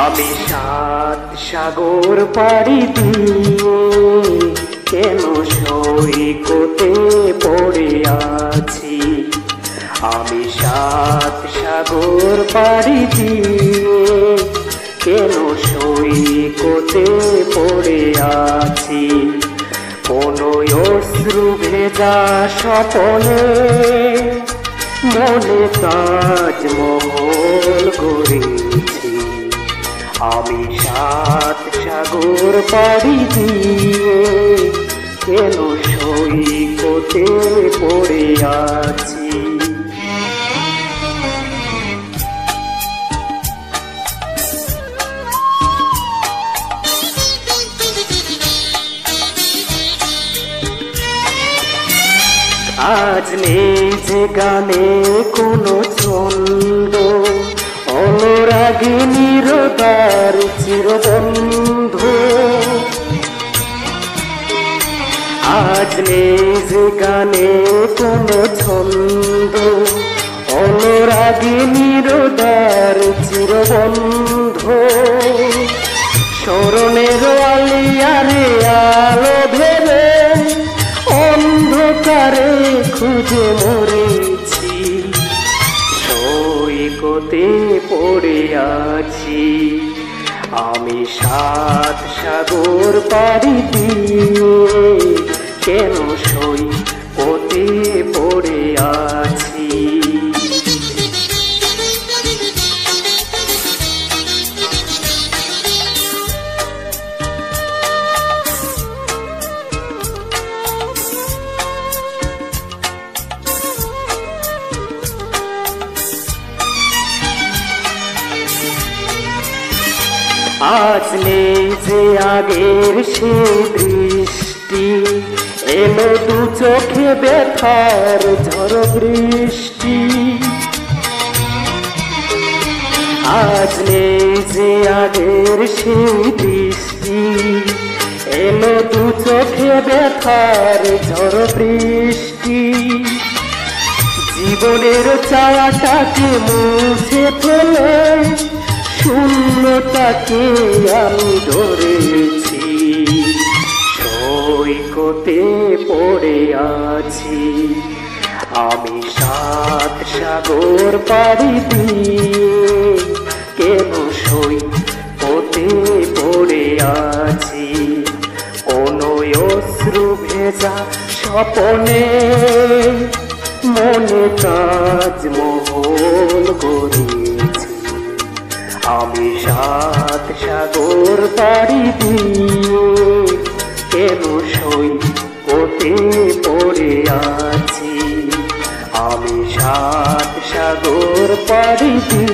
আমি সাত সাগর পাড়ি দিয়ে কেন সৈকতে পড়ে আছি। আমি সাত সাগর পাড়ি দিয়ে কেন সৈকতে পড়ে আছি। কোন অশ্রু ভেজা স্বপনে মনে তাজমহল গড়েছি। আমি সাত সাগর পাড়ি দিয়ে কেন সৈকতে পড়ে আছি। আজ নেই যে গানে কোনো ছন্দ, অনুরাগিনীর দ্বার চিরবন্ধ। আজ নেই যে গানে কোনো ছন্দ, অনুরাগিনীর দ্বার চিরবন্ধ। স্মরণের আলিয়ারে আলো ভেবে অন্ধকারে খুঁজে মরেছি। সৈকতে পড়ে আছি। আমি সাত সাগর পাড়ি দিয়ে কেন সৈকতে পড়ে আছি। আজ নেই যে আগের সে দৃষ্টি, এলো দু চোখে ব্যথার ঝড় বৃষ্টি। আজ নেই যে আগের সে দৃষ্টি, এলো দু চোখে ব্যথার ঝড় বৃষ্টি। জীবনের ছায়াটাকে মুছে ফেলে শূন্যতাকে আমি ধরেছি। সৈকতে পড়ে আছি। আমি সাত সাগর পাড়ি দিয়ে কেন সৈকতে পড়ে আছি। কোন অশ্রু ভেজা স্বপনে মনে তাজমহল গড়েছি। আমি সাত সাগর পাড়ি দিয়ে কেন সৈকতে পড়ে আছি। আমি সাত সাগর পাড়ি দিয়ে